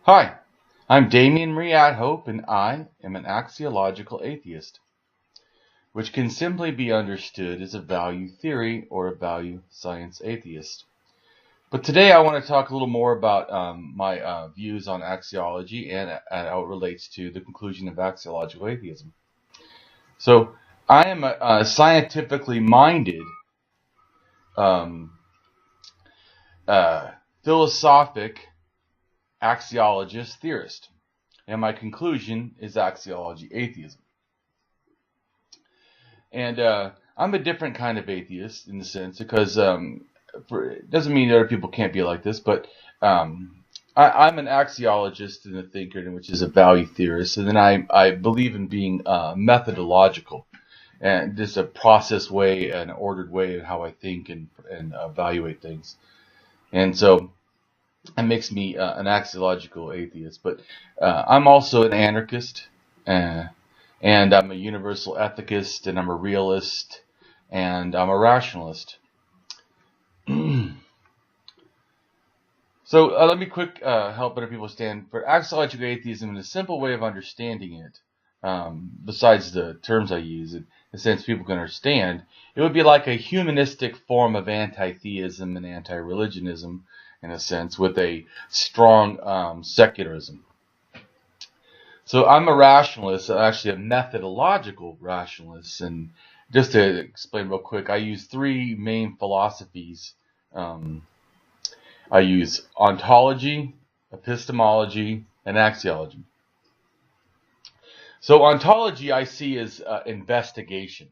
Hi, I'm Damien AtHope, and I am an axiological atheist, which can simply be understood as a value theory or a value science atheist. But today I want to talk a little more about my views on axiology and how it relates to the conclusion of axiological atheism. So I am a scientifically minded um, philosophic axiologist theorist. And my conclusion is axiology atheism. And I'm a different kind of atheist in the sense because it doesn't mean other people can't be like this, but I'm an axiologist and a thinker, which is a value theorist, and then I believe in being methodological and just a process way, an ordered way of how I think and evaluate things. And so that makes me an axiological atheist, but I'm also an anarchist, and I'm a universal ethicist, and I'm a realist, and I'm a rationalist. So let me quick help other people understand. For axiological atheism, in a simple way of understanding it, besides the terms I use, in a sense people can understand, it would be like a humanistic form of anti-theism and anti-religionism, in a sense, with a strong secularism. So I'm a rationalist, actually a methodological rationalist, and just to explain real quick, I use three main philosophies. I use ontology, epistemology, and axiology. So ontology I see as investigation.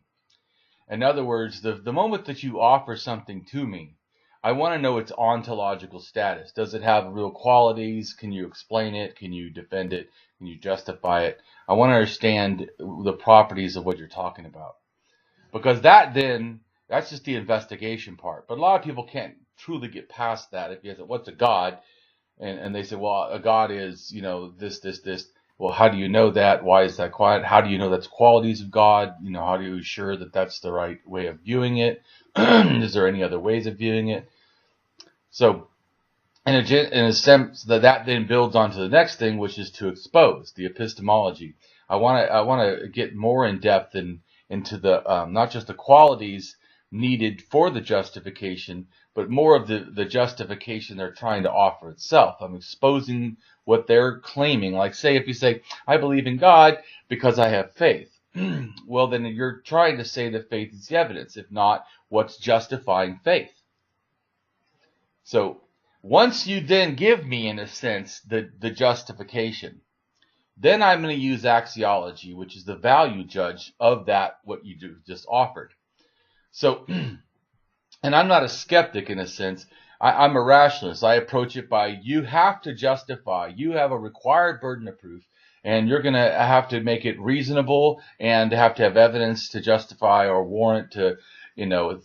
In other words, the moment that you offer something to me, I want to know its ontological status. Does it have real qualities? Can you explain it? Can you defend it? Can you justify it? I want to understand the properties of what you're talking about. Because that's just the investigation part. But a lot of people can't truly get past that. If you say, what's a God? And they say, well, a God is, this, this, this. Well, how do you know that? Why is that quiet? How do you know that's qualities of God? How do you ensure that that's the right way of viewing it? Is there any other ways of viewing it? So, in a sense, that then builds onto the next thing, which is to expose the epistemology. I want to get more in depth into the not just the qualities needed for the justification, but more of the justification they're trying to offer itself. I'm exposing what they're claiming. Like, say, if you say, I believe in God because I have faith. Well, then you're trying to say that faith is the evidence. If not, what's justifying faith? So once you then give me, in a sense, the justification, then I'm going to use axiology, which is the value judge of that, what you just offered. So, and I'm not a skeptic in a sense. I'm a rationalist. I approach it by, you have to justify. You have a required burden of proof, and you're going to have to make it reasonable and have to have evidence to justify or warrant to,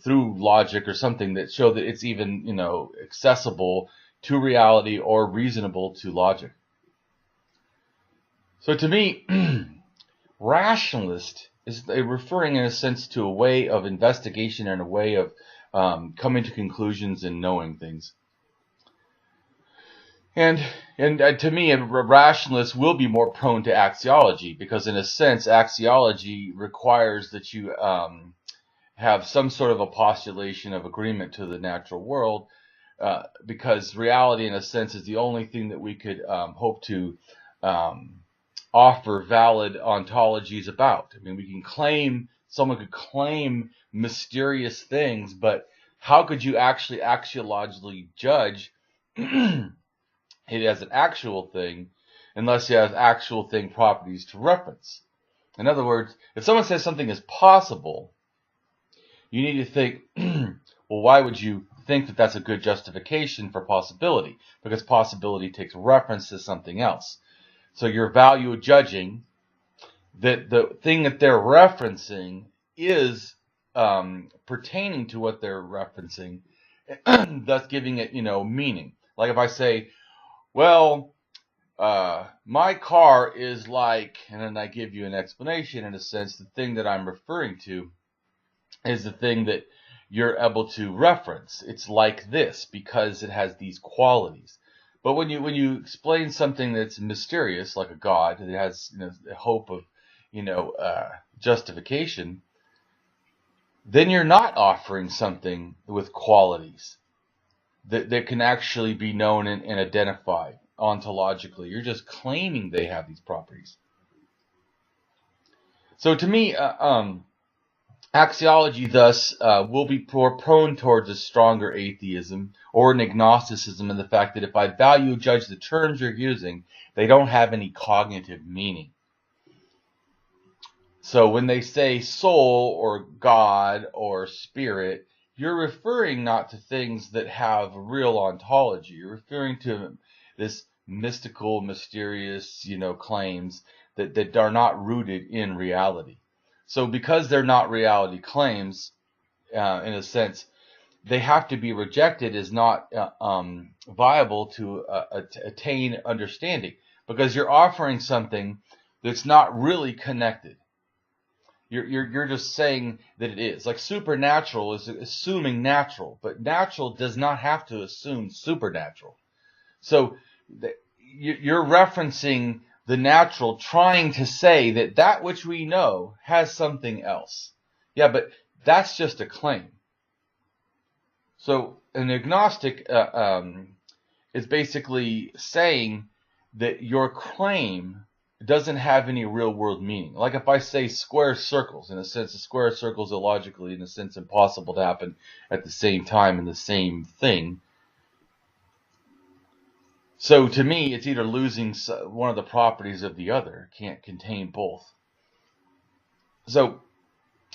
through logic or something that show that it's even, accessible to reality or reasonable to logic. So to me, rationalist is referring in a sense to a way of investigation and a way of coming to conclusions and knowing things. And to me, a rationalist will be more prone to axiology because, in a sense, axiology requires that you have some sort of a postulation of agreement to the natural world, because reality, in a sense, is the only thing that we could hope to offer valid ontologies about. I mean, someone could claim mysterious things, but how could you actually axiologically judge it as an actual thing unless you have actual thing properties to reference? In other words, if someone says something is possible, you need to think, well, why would you think that that's a good justification for possibility? Because possibility takes reference to something else. So you're value judging that the thing that they're referencing is pertaining to what they're referencing, thus giving it, meaning. Like if I say, well, my car is like, and then I give you an explanation, in a sense, the thing that I'm referring to is the thing that you're able to reference. It's like this because it has these qualities. But when you explain something that's mysterious, like a God that has a hope of justification, then you're not offering something with qualities that can actually be known and identified ontologically. You're just claiming they have these properties. So to me, axiology thus will be more prone towards a stronger atheism or an agnosticism in the fact that if I value judge the terms you're using, they don't have any cognitive meaning. So when they say soul or God or spirit, you're referring not to things that have real ontology. You're referring to this mystical, mysterious, claims that are not rooted in reality. So because they're not reality claims, in a sense, they have to be rejected as not viable to attain understanding, because you're offering something that's not really connected. You're just saying that it is. Like supernatural is assuming natural, but natural does not have to assume supernatural. So you're referencing the natural, trying to say that which we know has something else. Yeah, but that's just a claim. So an agnostic is basically saying that your claim doesn't have any real world meaning. Like if I say square circles, in a sense, a square circle is illogically, in a sense, impossible to happen at the same time in the same thing. So to me, it's either losing one of the properties of the other. It can't contain both. So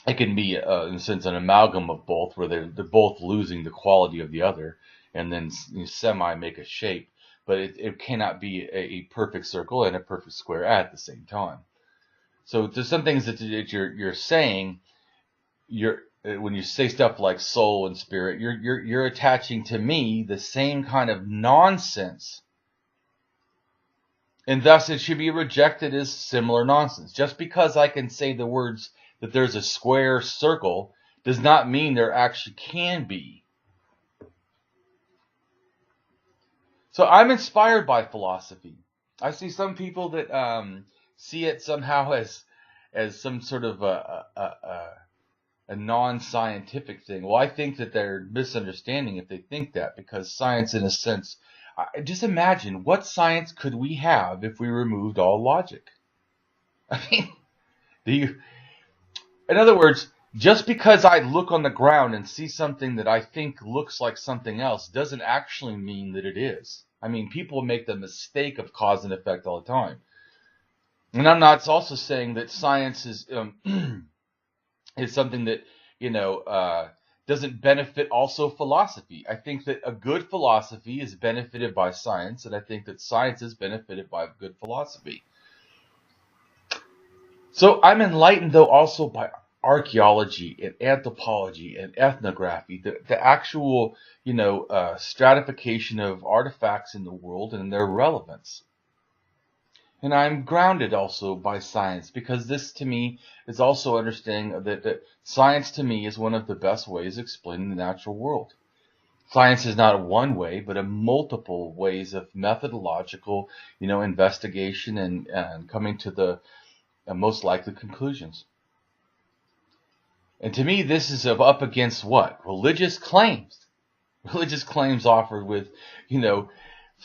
it can be, in a sense, an amalgam of both, where they're both losing the quality of the other, and then semi make a shape. But it cannot be a perfect circle and a perfect square at the same time. So there's some things that you're saying. When you say stuff like soul and spirit, you're attaching to me the same kind of nonsense, and thus it should be rejected as similar nonsense. Just because I can say the words that there's a square circle does not mean there actually can be. So I'm inspired by philosophy. I see some people that see it somehow as some sort of a non-scientific thing. Well, I think that they're misunderstanding if they think that, because science, in a sense, just imagine what science could we have if we removed all logic? I mean, in other words, just because I look on the ground and see something that I think looks like something else doesn't actually mean that it is. I mean, people make the mistake of cause and effect all the time. And I'm not also saying that science is is something that, doesn't benefit also philosophy. I think that a good philosophy is benefited by science, and I think that science is benefited by good philosophy. So I'm enlightened, though, also by archaeology and anthropology and ethnography, the actual, stratification of artifacts in the world and their relevance. And I'm grounded also by science, because this to me is also understanding that science to me is one of the best ways of explaining the natural world. Science is not one way, but a multiple ways of methodological, investigation and coming to the most likely conclusions. And to me, this is up against what? Religious claims. Religious claims offered with,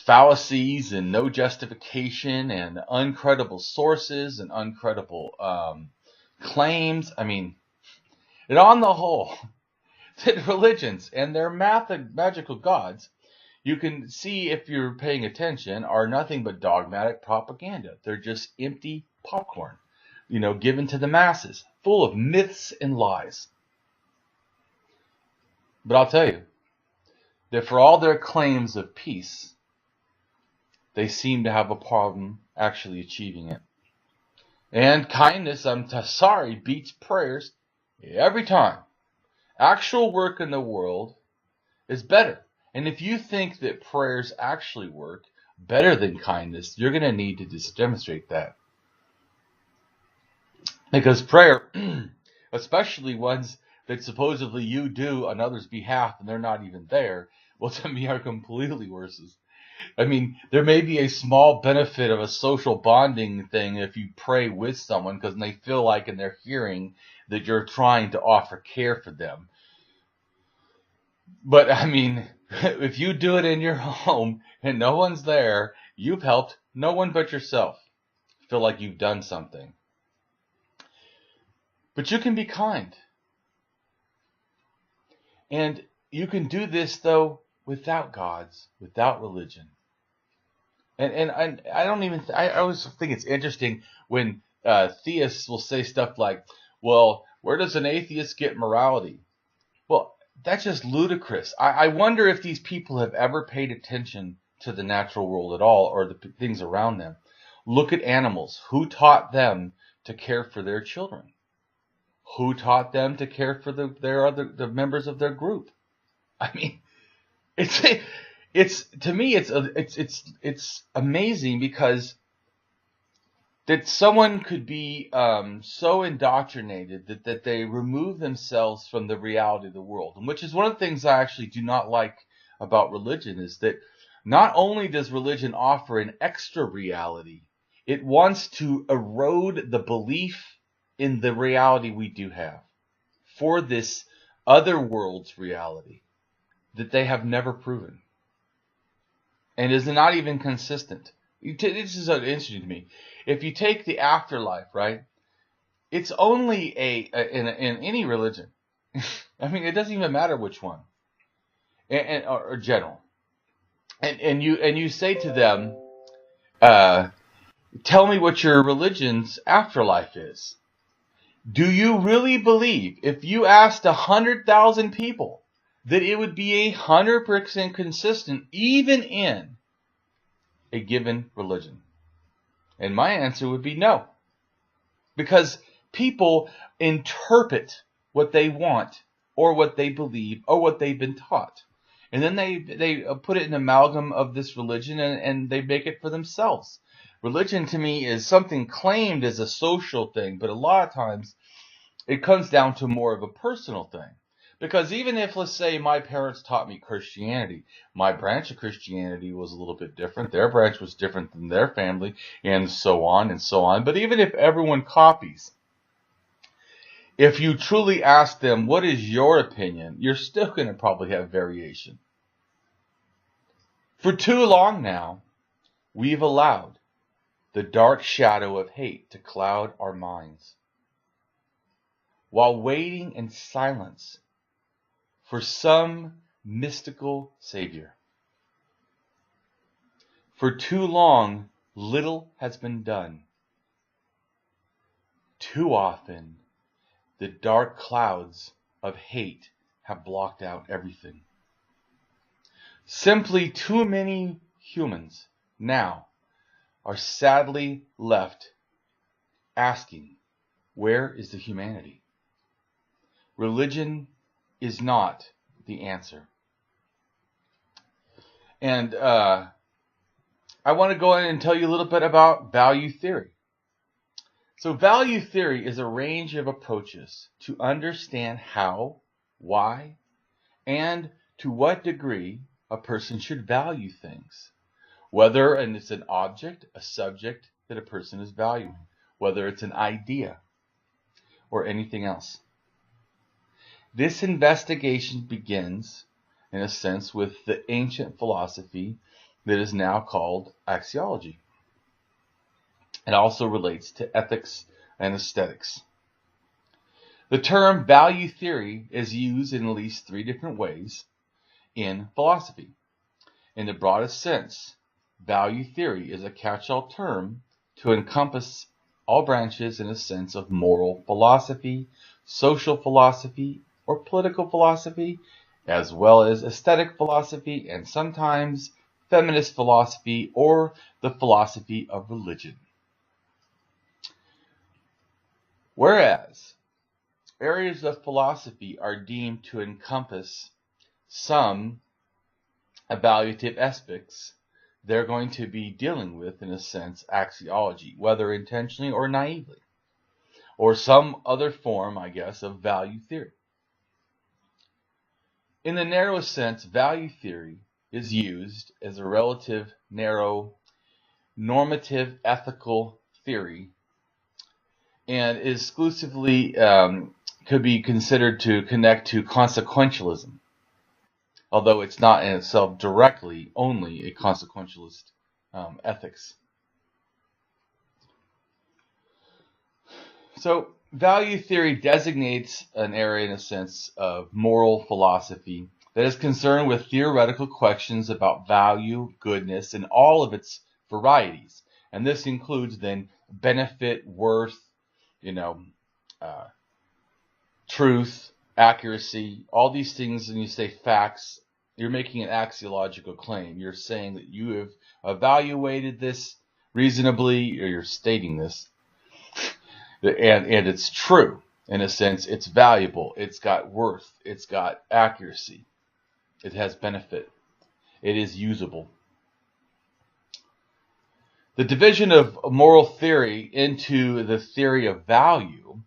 fallacies and no justification and uncredible sources and uncredible claims. I mean, and on the whole, that religions and their magical gods, you can see if you're paying attention, are nothing but dogmatic propaganda. They're just empty popcorn, given to the masses, full of myths and lies. But I'll tell you that for all their claims of peace, they seem to have a problem actually achieving it. And kindness, I'm sorry, beats prayers every time. Actual work in the world is better. And if you think that prayers actually work better than kindness, you're going to need to just demonstrate that. Because prayer, especially ones that supposedly you do on others' behalf and they're not even there, well, to me are completely worse. I mean, there may be a small benefit of a social bonding thing if you pray with someone because they feel like in their hearing that you're trying to offer care for them. But I mean, if you do it in your home and no one's there, you've helped no one but yourself feel like you've done something. But you can be kind. And you can do this, though, without gods, without religion. And I don't even, I always think it's interesting when theists will say stuff like, well, where does an atheist get morality? Well, that's just ludicrous. I wonder if these people have ever paid attention to the natural world at all or the things around them. Look at animals. Who taught them to care for their children? Who taught them to care for the members of their group? I mean, it's to me it's amazing because that someone could be so indoctrinated that they remove themselves from the reality of the world, and which is one of the things I actually do not like about religion is that not only does religion offer an extra reality, it wants to erode the belief in the reality we do have for this other world's reality that they have never proven and is not even consistent. This is interesting to me. If you take the afterlife, right, it's only in any religion. I mean, it doesn't even matter which one, or general. And you say to them, tell me what your religion's afterlife is. Do you really believe, if you asked 100,000 people, that it would be 100% consistent even in a given religion? And my answer would be no. Because people interpret what they want or what they believe or what they've been taught. And then they put it in an amalgam of this religion and they make it for themselves. Religion to me is something claimed as a social thing, but a lot of times it comes down to more of a personal thing. Because even if, let's say, my parents taught me Christianity, my branch of Christianity was a little bit different, their branch was different than their family, and so on and so on. But even if everyone copies, if you truly ask them, what is your opinion, you're still going to probably have variation. For too long now, we've allowed the dark shadow of hate to cloud our minds, while waiting in silence for some mystical savior. For too long, little has been done. Too often, the dark clouds of hate have blocked out everything. Simply too many humans now are sadly left asking, where is the humanity? Religion is not the answer. And I want to go in and tell you a little bit about value theory. So value theory is a range of approaches to understand how, why, and to what degree a person should value things. Whether it's an object, a subject that a person is valuing, whether it's an idea or anything else. This investigation begins, in a sense, with the ancient philosophy that is now called axiology. It also relates to ethics and aesthetics. The term value theory is used in at least 3 different ways in philosophy. In the broadest sense, value theory is a catch-all term to encompass all branches in a sense of moral philosophy, social philosophy, or political philosophy, as well as aesthetic philosophy and sometimes feminist philosophy or the philosophy of religion. Whereas areas of philosophy are deemed to encompass some evaluative aspects, they're going to be dealing with, in a sense, axiology, whether intentionally or naively, or some other form, I guess, of value theory. In the narrowest sense, value theory is used as a relative, narrow, normative ethical theory and is exclusively could be considered to connect to consequentialism, although it's not in itself directly only a consequentialist ethics. So value theory designates an area, in a sense, of moral philosophy that is concerned with theoretical questions about value, goodness, and all of its varieties. And this includes then benefit, worth, truth, accuracy, all these things. When you say facts, you're making an axiological claim. You're saying that you have evaluated this reasonably, or you're stating this, and it's true. In a sense, it's valuable, it's got worth, it's got accuracy, it has benefit, it is usable. The division of moral theory into the theory of value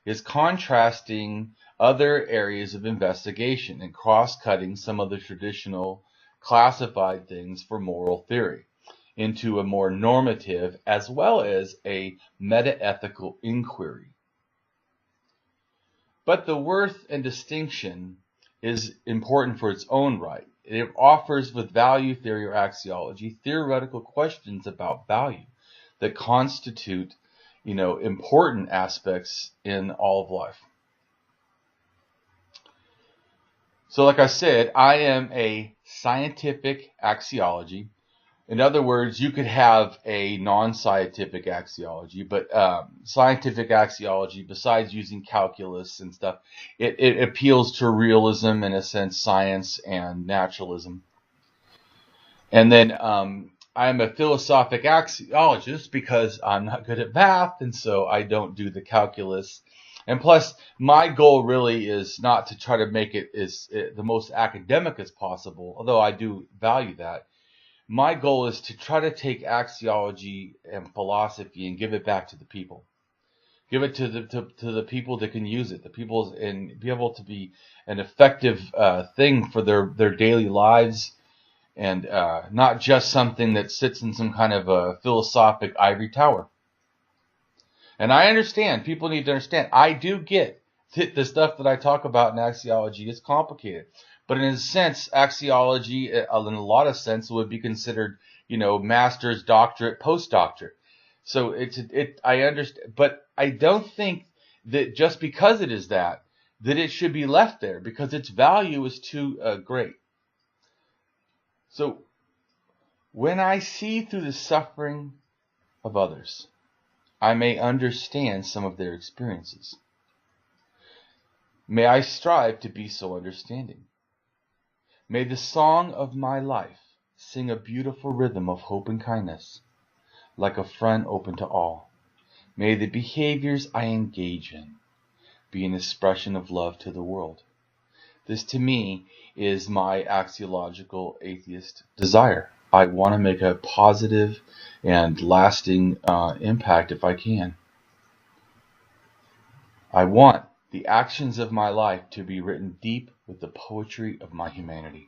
is contrasting other areas of investigation and cross-cutting some of the traditional classified things for moral theory into a more normative as well as a meta-ethical inquiry. But the worth and distinction is important for its own right. It offers, with value theory or axiology, theoretical questions about value that constitute, important aspects in all of life. So like I said, I am a scientific axiology. In other words, you could have a non-scientific axiology, but scientific axiology, besides using calculus and stuff, it appeals to realism, in a sense, science and naturalism. And then I'm a philosophic axiologist because I'm not good at math, and so I don't do the calculus. And plus, my goal really is not to try to make it the most academic as possible, although I do value that. My goal is to try to take axiology and philosophy and give it back to the people. Give it to the people that can use it, the people, and be able to be an effective thing for their daily lives, and not just something that sits in some kind of a philosophic ivory tower. And I understand, people need to understand, I do get the stuff that I talk about in axiology is complicated. But in a sense, axiology, in a lot of sense, would be considered, master's, doctorate, postdoctorate. So I understand, but I don't think that just because it is that it should be left there, because its value is too great. So when I see through the suffering of others, I may understand some of their experiences. May I strive to be so understanding. May the song of my life sing a beautiful rhythm of hope and kindness, like a friend open to all. May the behaviors I engage in be an expression of love to the world. This, to me, is my axiological atheist desire. I want to make a positive and lasting impact if I can. I want the actions of my life to be written deep with the poetry of my humanity.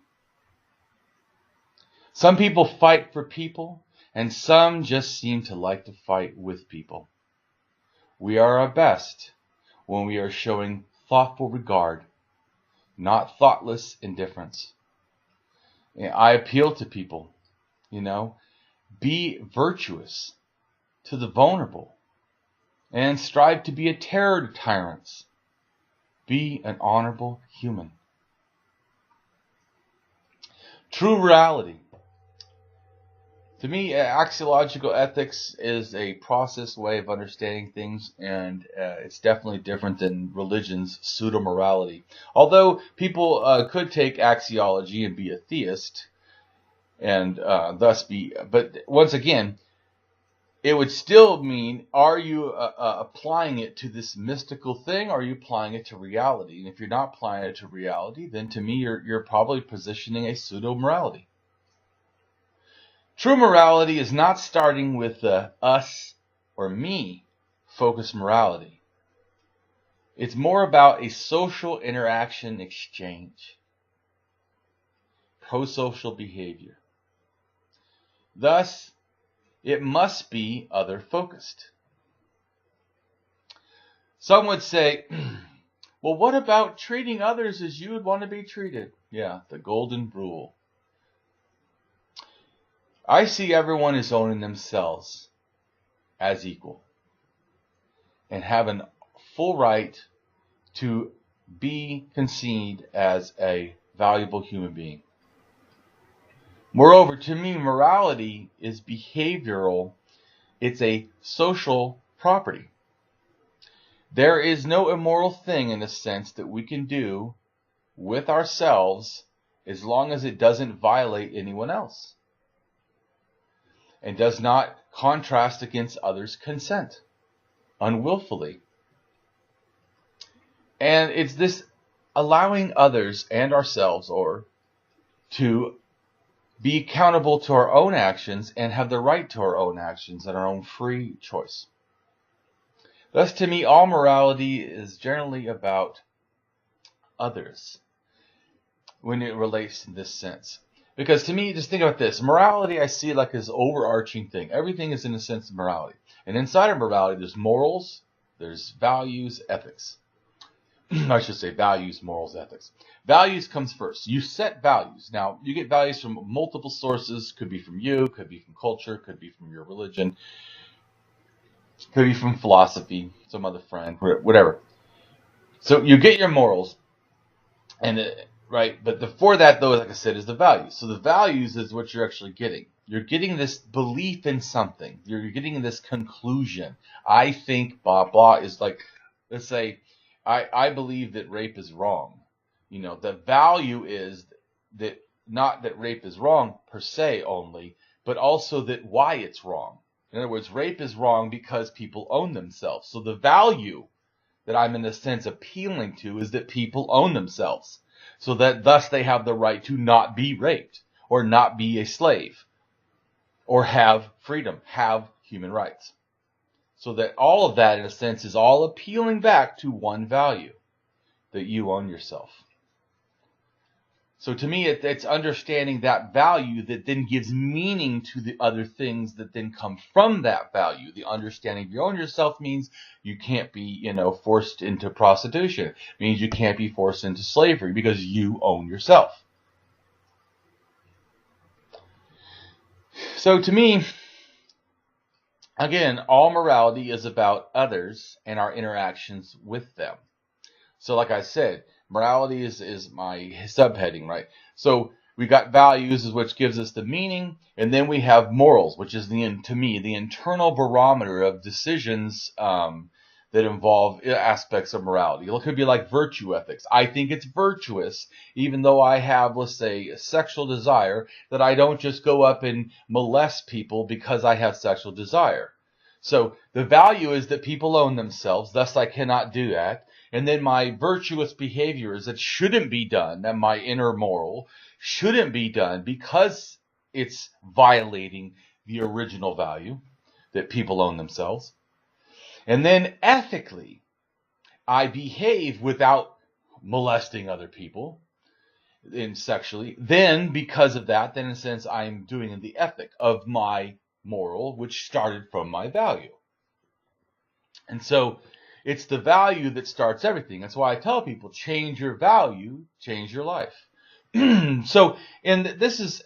Some people fight for people, and some just seem to like to fight with people. We are our best when we are showing thoughtful regard, not thoughtless indifference. And I appeal to people, be virtuous to the vulnerable, and strive to be a terror to tyrants. Be an honorable human. True morality. To me, axiological ethics is a process way of understanding things, and it's definitely different than religion's pseudo-morality. Although people could take axiology and be a theist, and thus be, but once again, it would still mean, are you applying it to this mystical thing, or are you applying it to reality? And if you're not applying it to reality, then to me you're probably positioning a pseudo-morality. True morality is not starting with us or me focused morality. It's more about a social interaction exchange. prosocial behavior. Thus, it must be other-focused. Some would say, well, what about treating others as you would want to be treated? Yeah, the golden rule. I see everyone as owning themselves as equal and have a full right to be conceived as a valuable human being. Moreover, to me, morality is behavioral. It's a social property. There is no immoral thing in the sense that we can do with ourselves as long as it doesn't violate anyone else and does not contrast against others' consent unwillfully. And it's this allowing others and ourselves to be accountable to our own actions and have the right to our own actions and our own free choice. Thus, to me, all morality is generally about others when it relates in this sense. Because to me, just think about this. Morality, I see like this overarching thing. Everything is in a sense of morality. And inside of morality, there's morals, there's values, ethics. I should say values, morals, ethics. Values comes first. You set values. Now, you get values from multiple sources. Could be from you, could be from culture, could be from your religion, could be from philosophy, some other friend, whatever. So you get your morals, and right? But before that, though, like I said, is the values. So the values is what you're actually getting. You're getting this belief in something. You're getting this conclusion. I think blah, blah is like, let's say, I believe that rape is wrong. You know, the value is that not that rape is wrong per se only, but also that why it's wrong. In other words, rape is wrong because people own themselves. So the value that I'm in a sense appealing to is that people own themselves. So that thus they have the right to not be raped or not be a slave or have freedom, have human rights. So that all of that, in a sense, is all appealing back to one value, that you own yourself. So to me, it's understanding that value that then gives meaning to the other things that then come from that value. The understanding you own yourself means you can't be, forced into prostitution. It means you can't be forced into slavery because you own yourself. So to me, again, all morality is about others and our interactions with them. So like I said, morality is my subheading, right? So we got values, which gives us the meaning, and then we have morals, which is to me the internal barometer of decisions that involve aspects of morality. It could be like virtue ethics. I think it's virtuous, even though I have, let's say, a sexual desire, that I don't just go up and molest people because I have sexual desire. So the value is that people own themselves, thus I cannot do that. And then my virtuous behavior is that shouldn't be done, that my inner moral shouldn't be done because it's violating the original value that people own themselves. And then ethically, I behave without molesting other people sexually. Then because of that, then in a sense, I'm doing the ethic of my moral, which started from my value. And so it's the value that starts everything. That's why I tell people, change your value, change your life. So, and this is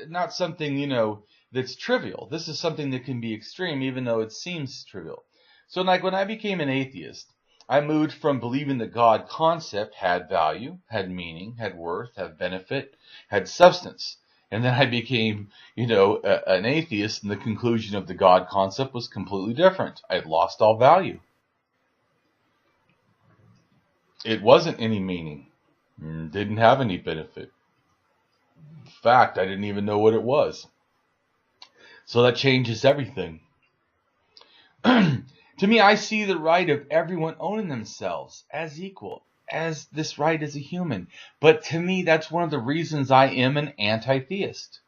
not something, that's trivial. This is something that can be extreme, even though it seems trivial. So like when I became an atheist, I moved from believing the God concept had value, had meaning, had worth, had benefit, had substance. And then I became, an atheist, and the conclusion of the God concept was completely different. I had lost all value. It wasn't any meaning. Didn't have any benefit. In fact, I didn't even know what it was. So that changes everything. To me, I see the right of everyone owning themselves as equal, as this right as a human. But to me, that's one of the reasons I am an anti-theist.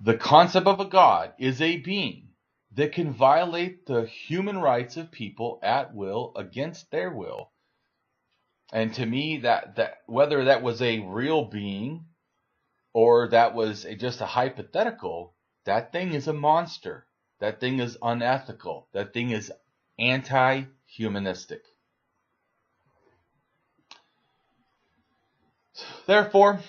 The concept of a God is a being that can violate the human rights of people at will, against their will. And to me, that whether that was a real being or that was just a hypothetical, that thing is a monster. That thing is unethical. That thing is anti-humanistic. Therefore,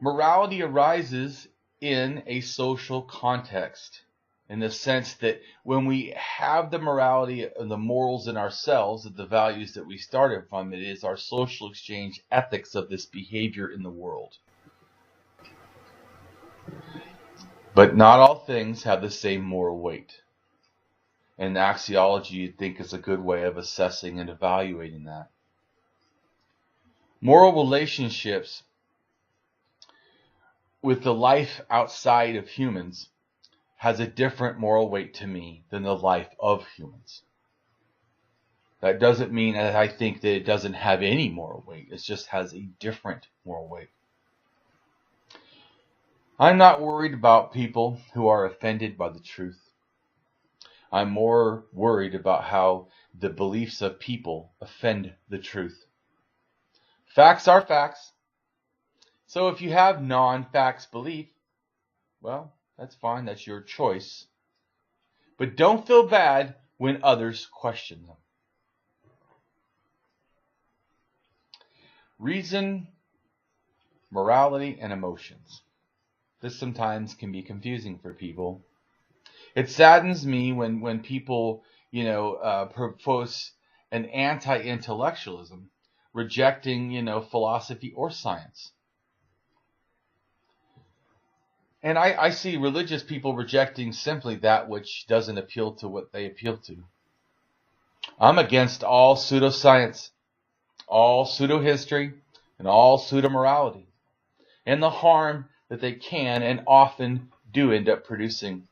morality arises in a social context, in the sense that when we have the morality and the morals in ourselves, the values that we started from, it is our social exchange ethics of this behavior in the world. But not all things have the same moral weight. And axiology, I think, is a good way of assessing and evaluating that. Moral relationships with the life outside of humans has a different moral weight to me than the life of humans. That doesn't mean that I think that it doesn't have any moral weight. It just has a different moral weight. I'm not worried about people who are offended by the truth. I'm more worried about how the beliefs of people offend the truth. Facts are facts. So if you have non-facts belief, well, that's fine. That's your choice. But don't feel bad when others question them. Reason, morality, and emotions. This sometimes can be confusing for people. It saddens me when people, propose an anti-intellectualism, rejecting, philosophy or science. And I see religious people rejecting simply that which doesn't appeal to what they appeal to. I'm against all pseudoscience, all pseudo-history, and all pseudo-morality, and the harm that they can and often do end up producing.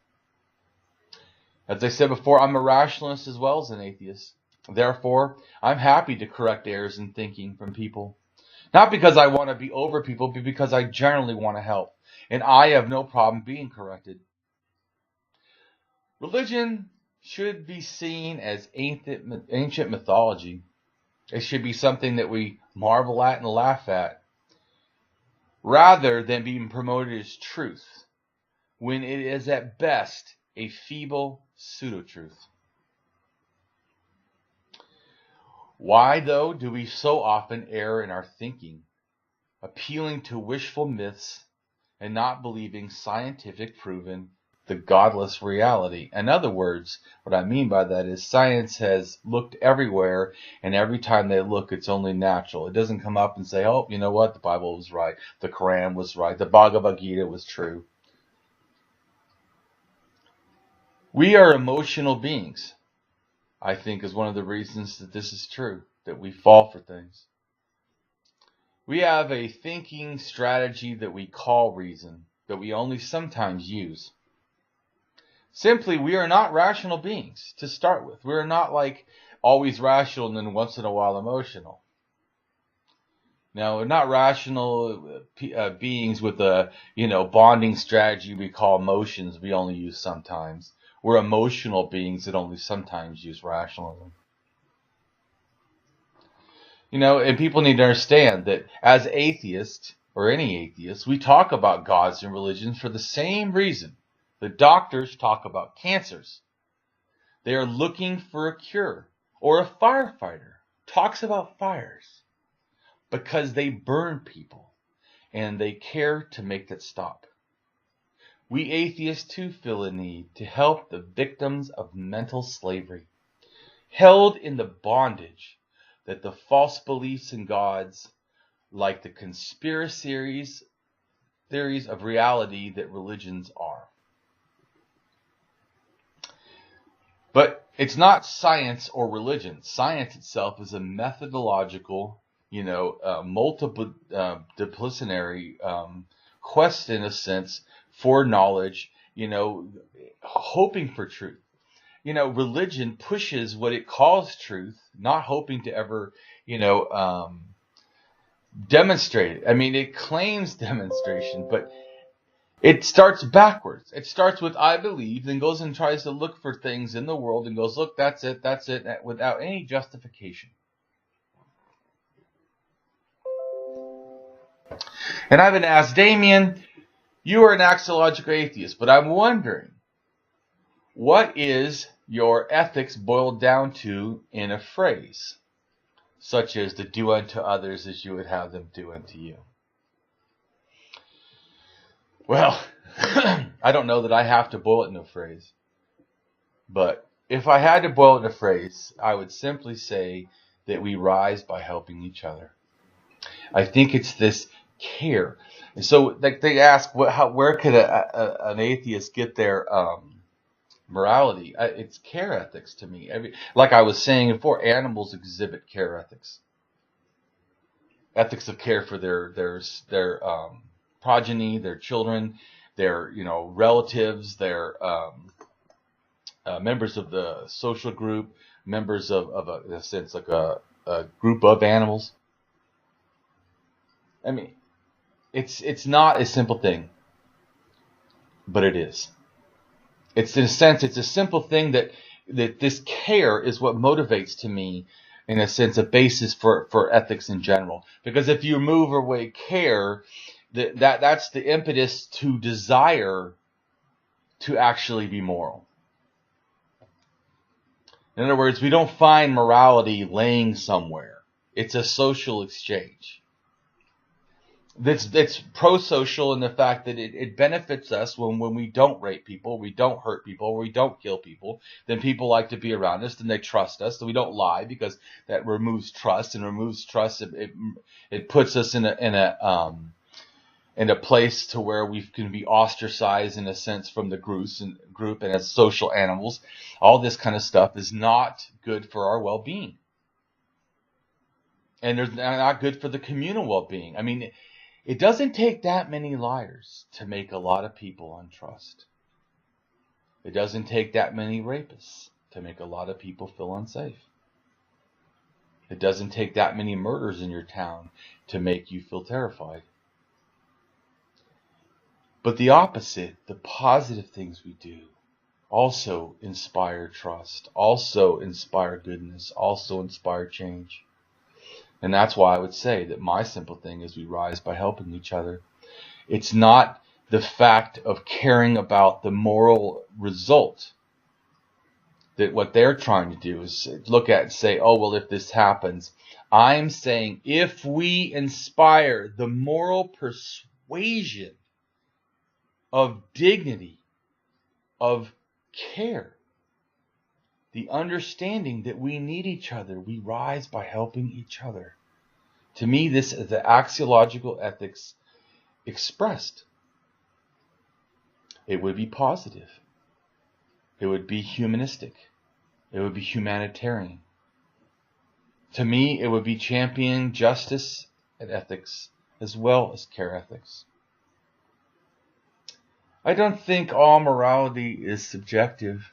As I said before, I'm a rationalist as well as an atheist. Therefore, I'm happy to correct errors in thinking from people. Not because I want to be over people, but because I generally want to help. And I have no problem being corrected. Religion should be seen as ancient mythology. It should be something that we marvel at and laugh at, rather than being promoted as truth, when it is at best a feeble pseudo-truth. Why, though, do we so often err in our thinking, appealing to wishful myths and not believing scientific proven, the godless reality? In other words, what I mean by that is science has looked everywhere, and every time they look, it's only natural. It doesn't come up and say, oh, you know what, the Bible was right, the Quran was right, the Bhagavad Gita was true. We are emotional beings, I think, is one of the reasons that this is true, that we fall for things. We have a thinking strategy that we call reason, that we only sometimes use. Simply, we are not rational beings to start with. We are not like always rational and then once in a while emotional. Now, we're not rational beings with a bonding strategy we call emotions we only use sometimes. We're emotional beings that only sometimes use rationalism. And people need to understand that as atheists, or any atheist, we talk about gods and religions for the same reason. The doctors talk about cancers. They are looking for a cure. Or a firefighter talks about fires because they burn people and they care to make that stop. We atheists too feel a need to help the victims of mental slavery, held in the bondage that the false beliefs in gods, like the conspiracy theories of reality that religions are. But it's not science or religion. Science itself is a methodological, multiple disciplinary quest, in a sense, for knowledge, hoping for truth. Religion pushes what it calls truth, not hoping to ever, demonstrate it. I mean, it claims demonstration, but it starts backwards. It starts with I believe, then goes and tries to look for things in the world and goes, look, that's it, without any justification. And I've been asked, Damien, you are an axiological atheist, but I'm wondering, what is your ethics boiled down to in a phrase, such as to do unto others as you would have them do unto you? Well, I don't know that I have to boil it in a phrase, but if I had to boil it in a phrase, I would simply say that we rise by helping each other. I think it's this care. And so they ask, where could an atheist get their morality? It's care ethics to me. Like I was saying before, animals exhibit care ethics. Ethics of care for their progeny, their children, their relatives, their members of the social group, members of in a sense like a group of animals. I mean, it's not a simple thing, but it is. It's in a sense, it's a simple thing that this care is what motivates to me, in a sense, a basis for ethics in general. Because if you remove away care, that's the impetus to desire to actually be moral. In other words, we don't find morality laying somewhere. It's a social exchange. It's pro-social in the fact that it benefits us when we don't rape people, we don't hurt people, we don't kill people. Then people like to be around us, and they trust us. So we don't lie, because that removes trust, and removes trust. It puts us in a place to where we can be ostracized in a sense from the group and as social animals. All this kind of stuff is not good for our well-being, and they're not good for the communal well-being. I mean, it doesn't take that many liars to make a lot of people untrust. It doesn't take that many rapists to make a lot of people feel unsafe. It doesn't take that many murders in your town to make you feel terrified. But the opposite, the positive things we do, also inspire trust, also inspire goodness, also inspire change. And that's why I would say that my simple thing is we rise by helping each other. It's not the fact of caring about the moral result, that what they're trying to do is look at and say, oh, well, if this happens. I'm saying if we inspire the moral persuasion of dignity, of care, the understanding that we need each other, we rise by helping each other. To me, this is the axiological ethics expressed. It would be positive. It would be humanistic. It would be humanitarian. To me, it would be championing justice and ethics as well as care ethics. I don't think all morality is subjective,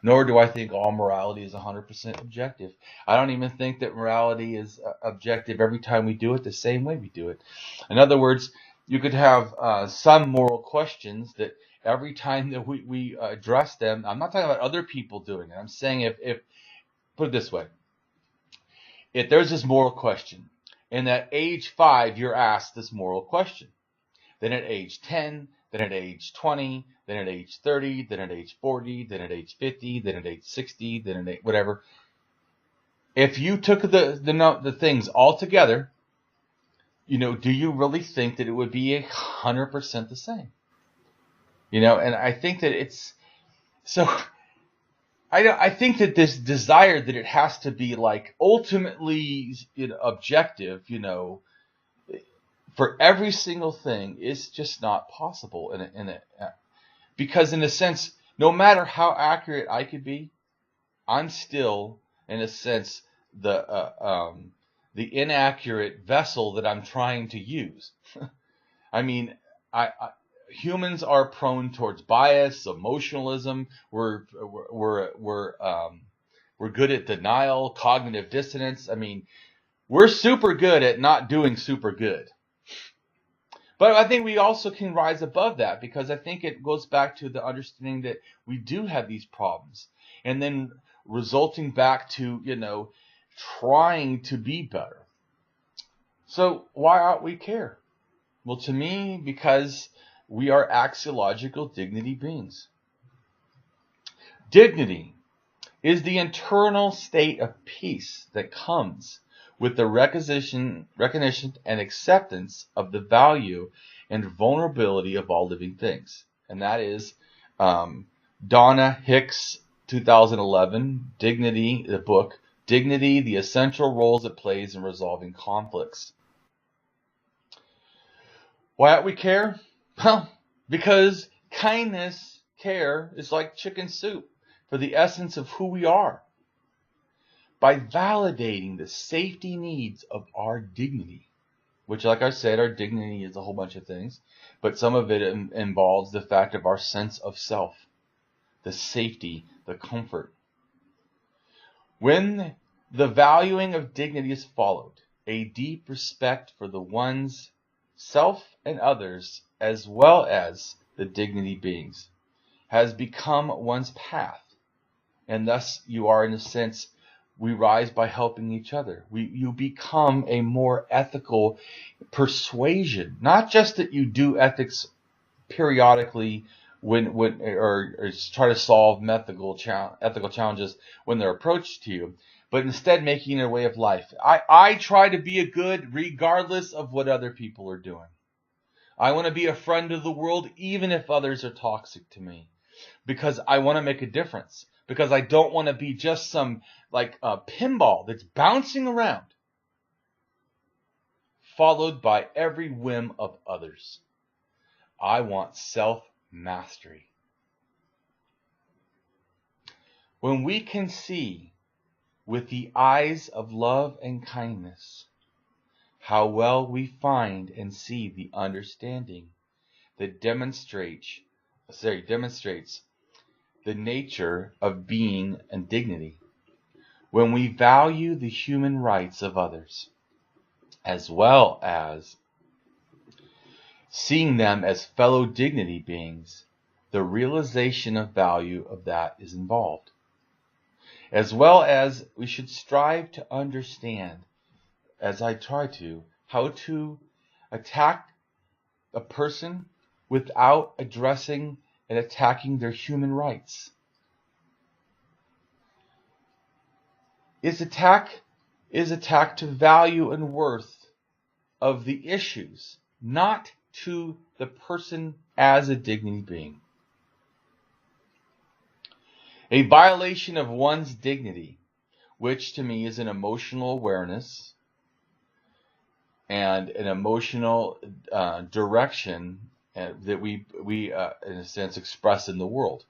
nor do I think all morality is 100% objective. I don't even think that morality is objective every time we do it the same way we do it. In other words, you could have some moral questions that every time that we address them, I'm not talking about other people doing it. I'm saying if put it this way, if there's this moral question, and at age 5 you're asked this moral question, then at age 10, then at age 20, then at age 30, then at age 40, then at age 50, then at age 60, then at age whatever. If you took the things all together, do you really think that it would be 100% the same? And I think that it's so. I think that this desire that it has to be like ultimately objective, for every single thing is just not possible because in a sense, no matter how accurate I could be, I'm still in a sense the inaccurate vessel that I'm trying to use. I mean, humans are prone towards bias, emotionalism. We're good at denial, cognitive dissonance. I mean, we're super good at not doing super good. But I think we also can rise above that, because I think it goes back to the understanding that we do have these problems, and then resulting back to, trying to be better. So why ought we care? Well, to me, because we are axiological dignity beings. Dignity is the internal state of peace that comes with the recognition and acceptance of the value and vulnerability of all living things. And that is Donna Hicks, 2011, Dignity, the book, Dignity, the Essential Roles It Plays in Resolving Conflicts. Why ought we care? Well, because kindness, care, is like chicken soup for the essence of who we are. By validating the safety needs of our dignity, which, like I said, our dignity is a whole bunch of things, but some of it involves the fact of our sense of self, the safety, the comfort. When the valuing of dignity is followed, a deep respect for the one's self and others, as well as the dignity beings, has become one's path. And thus you are, in a sense, we rise by helping each other. You become a more ethical persuasion. Not just that you do ethics periodically or try to solve ethical challenges when they're approached to you, but instead making it a way of life. I try to be a good regardless of what other people are doing. I want to be a friend of the world even if others are toxic to me, because I want to make a difference. Because I don't want to be just some pinball that's bouncing around, followed by every whim of others. I want self-mastery. When we can see with the eyes of love and kindness how well we find and see the understanding that demonstrates the nature of being and dignity, when we value the human rights of others, as well as seeing them as fellow dignity beings, the realization of value of that is involved. As well as we should strive to understand, as I try to, how to attack a person without addressing and attacking their human rights. Is attack to value and worth of the issues, not to the person as a dignity being. A violation of one's dignity, which to me is an emotional awareness and an emotional direction that we in a sense express in the world,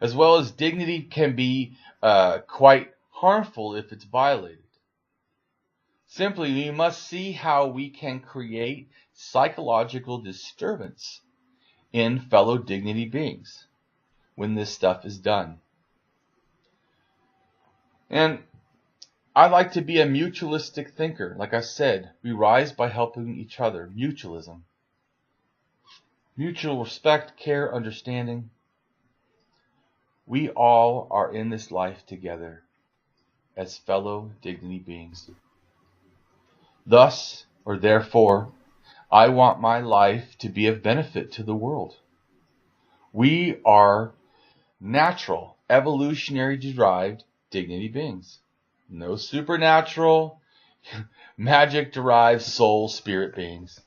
as well as dignity can be quite harmful if it's violated. Simply, we must see how we can create psychological disturbance in fellow dignity beings when this stuff is done. And I like to be a mutualistic thinker. Like I said, we rise by helping each other. Mutualism. Mutual respect, care, understanding. We all are in this life together as fellow dignity beings. Thus, or therefore, I want my life to be of benefit to the world. We are natural, evolutionary derived dignity beings. No supernatural, magic derived soul spirit beings.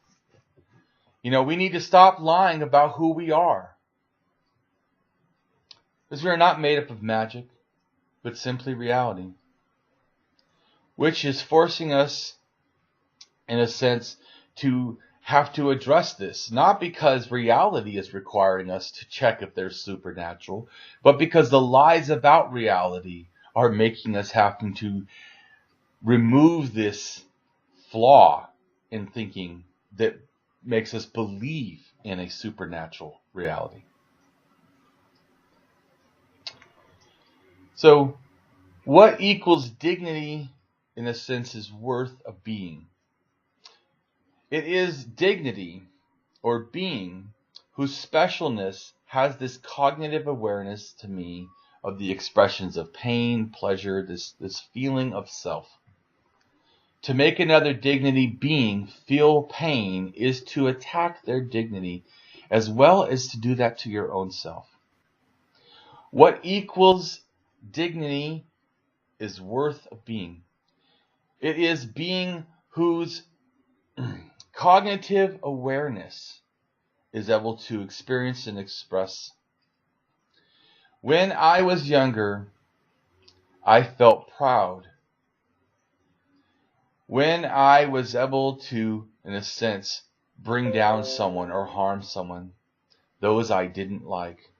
We need to stop lying about who we are. Because we are not made up of magic, but simply reality. Which is forcing us, in a sense, to have to address this. Not because reality is requiring us to check if they're supernatural, but because the lies about reality are making us having to remove this flaw in thinking that makes us believe in a supernatural reality. So, what equals dignity, in a sense, is worth of being? It is dignity, or being, whose specialness has this cognitive awareness to me of the expressions of pain, pleasure, this feeling of self. To make another dignity being feel pain is to attack their dignity, as well as to do that to your own self. What equals dignity is worth of being. It is being whose cognitive awareness is able to experience and express. When I was younger, I felt proud. When I was able to, in a sense, bring down someone or harm someone, those I didn't like.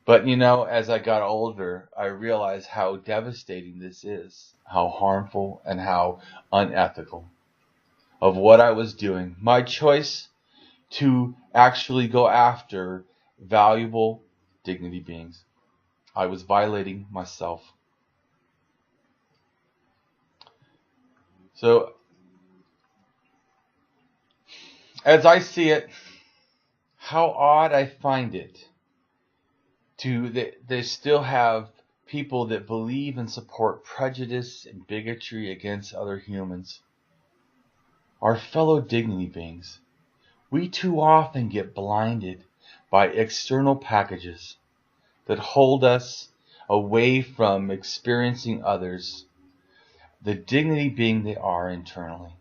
But as I got older, I realized how devastating this is, how harmful and how unethical of what I was doing. My choice to actually go after valuable dignity beings. I was violating myself. So, as I see it, how odd I find it that they still have people that believe and support prejudice and bigotry against other humans, our fellow dignity beings. We too often get blinded by external packages that hold us away from experiencing others, the dignity being they are internally.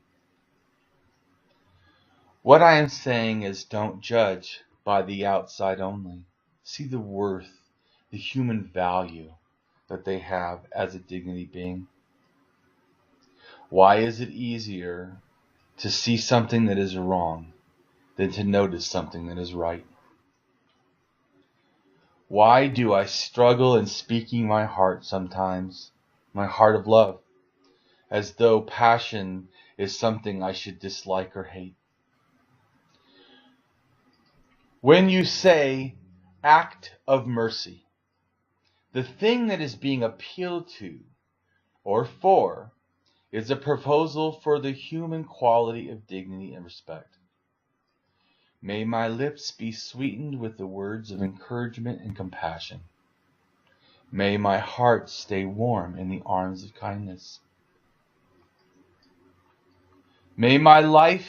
What I am saying is, don't judge by the outside only. See the worth, the human value that they have as a dignity being. Why is it easier to see something that is wrong than to notice something that is right? Why do I struggle in speaking my heart sometimes, my heart of love, as though passion is something I should dislike or hate? When you say act of mercy, the thing that is being appealed to or for is a proposal for the human quality of dignity and respect. May my lips be sweetened with the words of encouragement and compassion. May my heart stay warm in the arms of kindness. May my life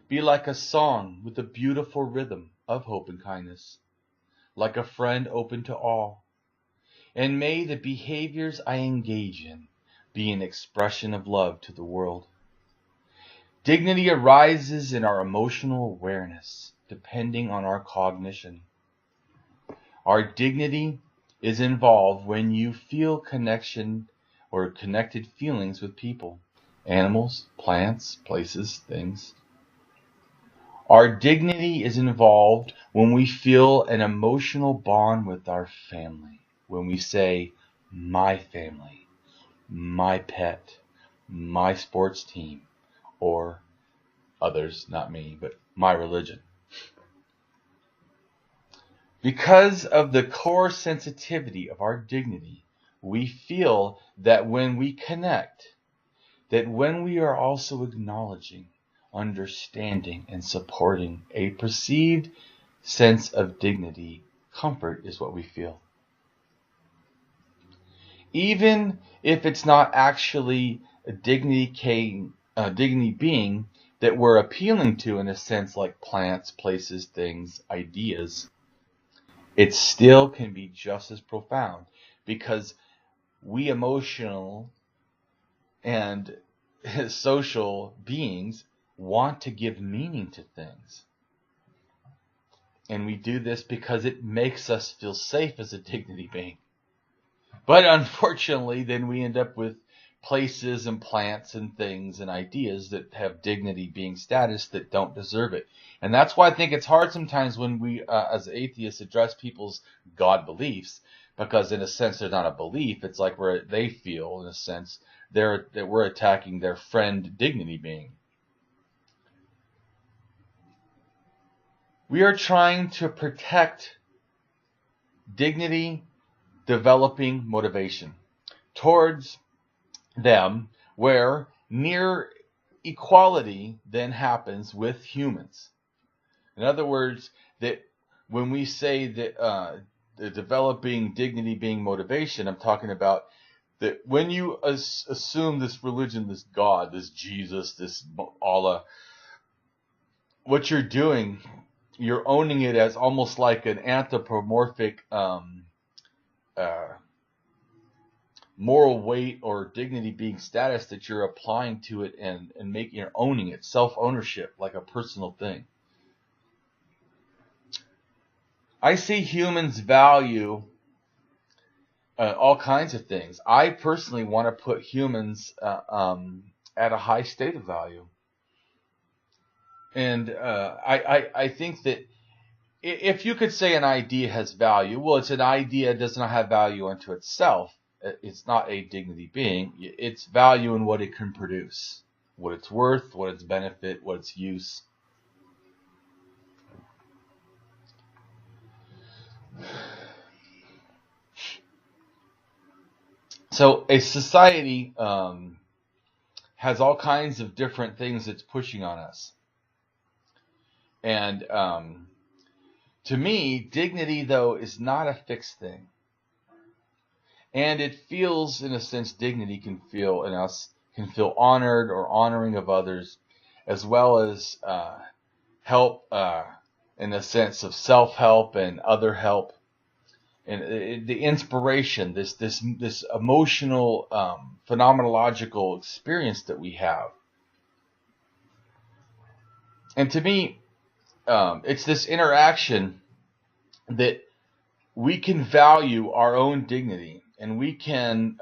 be like a song with a beautiful rhythm of hope and kindness, like a friend open to all. And may the behaviors I engage in be an expression of love to the world. Dignity arises in our emotional awareness, depending on our cognition. Our dignity is involved when you feel connection or connected feelings with people, animals, plants, places, things. Our dignity is involved when we feel an emotional bond with our family, when we say, my family, my pet, my sports team, or others, not me, but my religion. Because of the core sensitivity of our dignity, we feel that when we connect, that when we are also acknowledging, understanding, and supporting a perceived sense of dignity, comfort is what we feel. Even if it's not actually a dignity being that we're appealing to, in a sense, like plants, places, things, ideas, it still can be just as profound, because we emotional and social beings want to give meaning to things. And we do this because it makes us feel safe as a dignity being. But unfortunately, then we end up with places and plants and things and ideas that have dignity being status that don't deserve it. And that's why I think it's hard sometimes when we, as atheists, address people's God beliefs, because in a sense they're not a belief. It's like they feel, in a sense, that we're attacking their friend dignity being. We are trying to protect dignity developing motivation towards them, where near equality then happens with humans. In other words, that when we say that the developing dignity being motivation, I'm talking about that when you assume this religion, this God, this Jesus, this Allah, what you're doing, you're owning it as almost like an anthropomorphic moral weight or dignity being status that you're applying to it and making, you're owning it, self-ownership, like a personal thing. I see humans value all kinds of things. I personally want to put humans at a high state of value. And I think that if you could say an idea has value, well, it's an idea, it does not have value unto itself. It's not a dignity being. It's value in what it can produce, what it's worth, what its benefit, what its use. So a society has all kinds of different things it's pushing on us. And to me, dignity, though, is not a fixed thing. And it feels, in a sense, dignity can feel in us, can feel honored or honoring of others, as well as help in a sense of self-help and other help. And the inspiration, this emotional, phenomenological experience that we have. And to me, it's this interaction that we can value our own dignity, and we can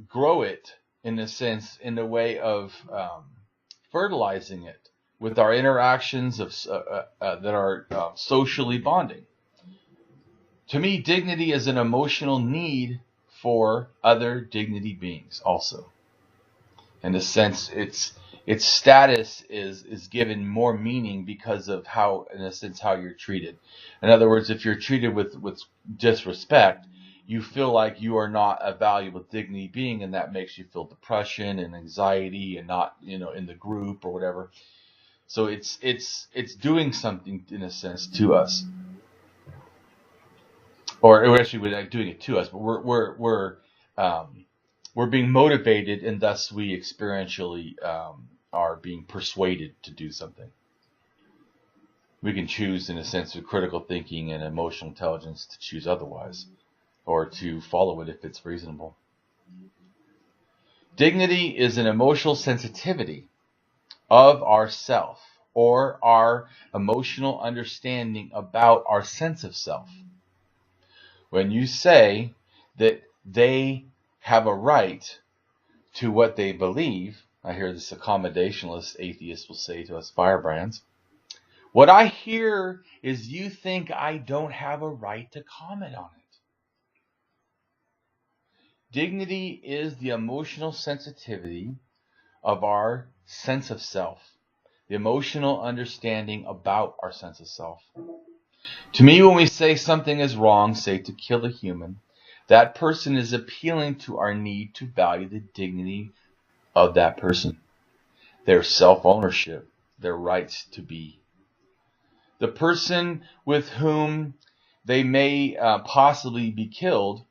grow it, in a sense, in the way of fertilizing it with our interactions of that are socially bonding. To me, dignity is an emotional need for other dignity beings also. In a sense, its status is given more meaning because of how, in a sense, how you're treated. In other words, if you're treated with disrespect, you feel like you are not a valuable dignity being, and that makes you feel depression and anxiety and not, in the group or whatever. So it's doing something, in a sense, to us. Or actually, we're not doing it to us, but we're being motivated, and thus we experientially are being persuaded to do something. We can choose, in a sense, with critical thinking and emotional intelligence, to choose otherwise, or to follow it if it's reasonable. Dignity is an emotional sensitivity of ourself, or our emotional understanding about our sense of self. When you say that they have a right to what they believe, I hear this accommodationalist atheist will say to us firebrands, what I hear is you think I don't have a right to comment on it. Dignity is the emotional sensitivity of our sense of self, the emotional understanding about our sense of self. To me, when we say something is wrong, say to kill a human, that person is appealing to our need to value the dignity of that person, their self-ownership, their rights to be. The person with whom they may possibly be killed,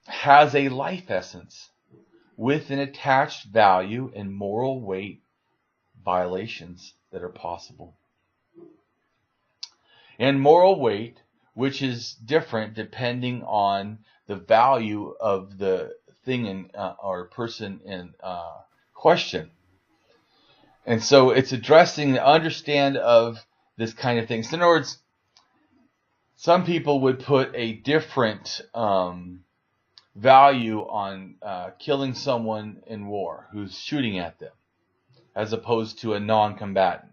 has a life essence with an attached value and moral weight violations that are possible. And moral weight, which is different depending on the value of the thing or person in question. And so it's addressing the understand of this kind of thing. So in other words, some people would put a different value on killing someone in war who's shooting at them, as opposed to a non-combatant.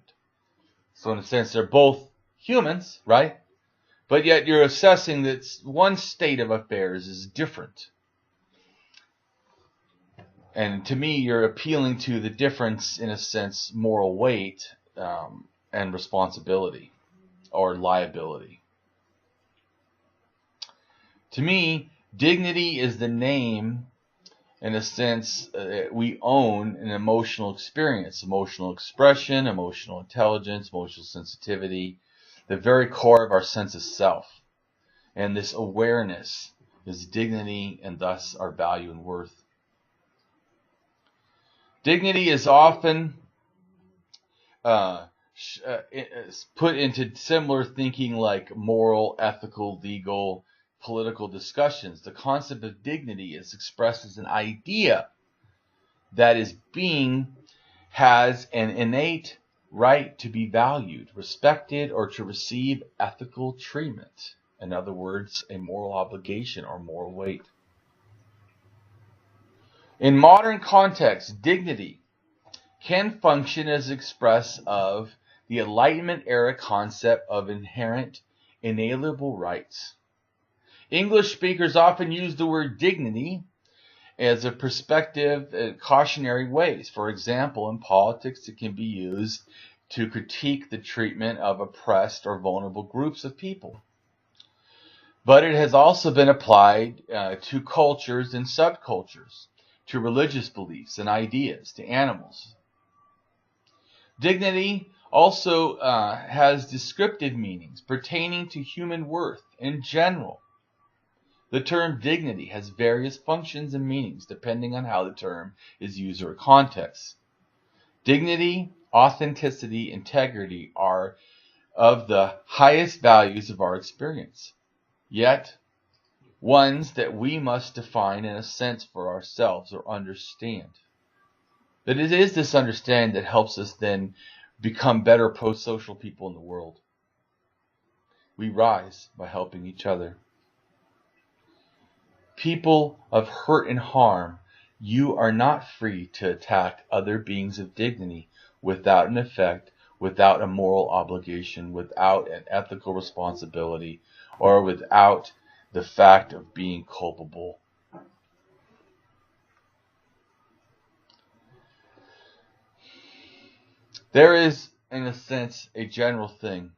So in a sense, they're both humans, right? But yet you're assessing that one state of affairs is different. And to me, you're appealing to the difference, in a sense, moral weight and responsibility or liability. To me, dignity is the name, in a sense, we own an emotional experience, emotional expression, emotional intelligence, emotional sensitivity, the very core of our sense of self. And this awareness is dignity and thus our value and worth. Dignity is often put into similar thinking like moral, ethical, legal, political discussions. The concept of dignity is expressed as an idea that is being has an innate right to be valued, respected, or to receive ethical treatment. In other words, a moral obligation or moral weight. In modern context, dignity can function as express of the Enlightenment era concept of inherent, inalienable rights. English speakers often use the word dignity as a perspective in cautionary ways. For example, in politics, it can be used to critique the treatment of oppressed or vulnerable groups of people. But it has also been applied to cultures and subcultures, to religious beliefs and ideas, to animals. Dignity also has descriptive meanings pertaining to human worth in general. The term dignity has various functions and meanings depending on how the term is used or context. Dignity, authenticity, integrity are of the highest values of our experience, yet ones that we must define in a sense for ourselves or understand. But it is this understanding that helps us then become better pro-social people in the world. We rise by helping each other. People of hurt and harm, you are not free to attack other beings of dignity without an effect, without a moral obligation, without an ethical responsibility, or without the fact of being culpable. There is, in a sense, a general thing.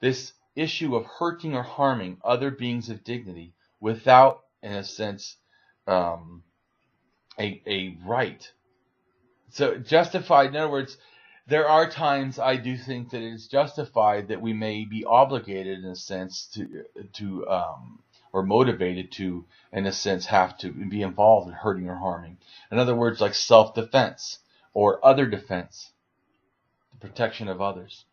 This issue of hurting or harming other beings of dignity without, in a sense, a right. So justified, in other words, there are times I do think that it is justified that we may be obligated, in a sense, to or motivated to, in a sense, have to be involved in hurting or harming. In other words, like self-defense or other defense, the protection of others.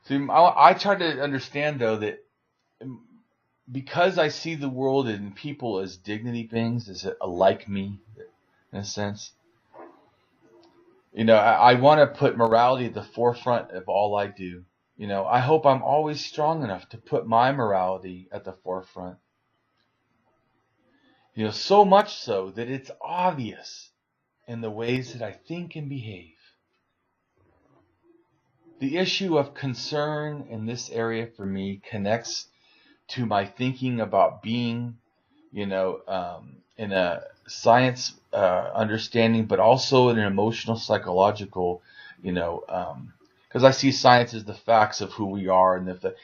See, I try to understand, though, that because I see the world and people as dignity beings, as like me, in a sense, I want to put morality at the forefront of all I do. I hope I'm always strong enough to put my morality at the forefront. So much so that it's obvious in the ways that I think and behave. The issue of concern in this area for me connects to my thinking about being, in a science understanding, but also in an emotional, psychological, because I see science as the facts of who we are, and the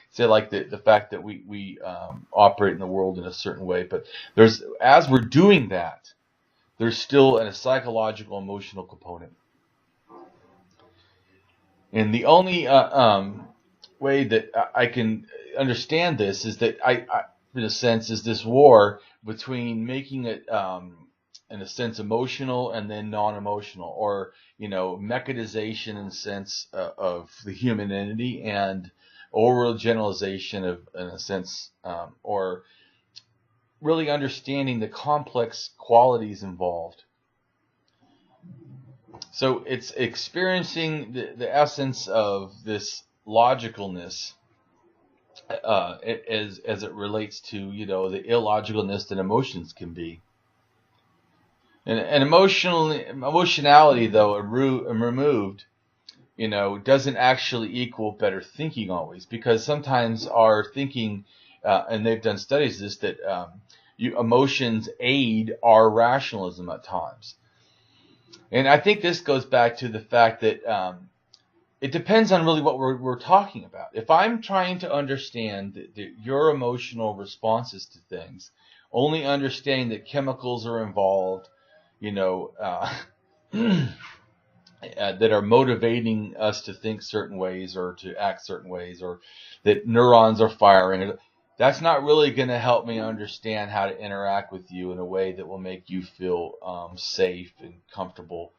fact that we operate in the world in a certain way. But as we're doing that, there's still a psychological, emotional component. And the only way that I can understand this is that I, in a sense, is this war between making it, in a sense, emotional and then non-emotional, or mechanization in the sense of the human entity, and overall generalization of, in a sense, or really understanding the complex qualities involved. So it's experiencing the essence of this logicalness as it relates to the illogicalness that emotions can be. And emotionality, though removed, doesn't actually equal better thinking always, because sometimes our thinking, and they've done studies of this, that emotions aid our rationalism at times. And I think this goes back to the fact that it depends on really what we're talking about. If I'm trying to understand your emotional responses to things, only understanding that chemicals are involved, that are motivating us to think certain ways or to act certain ways, or that neurons are firing. That's not really going to help me understand how to interact with you in a way that will make you feel safe and comfortable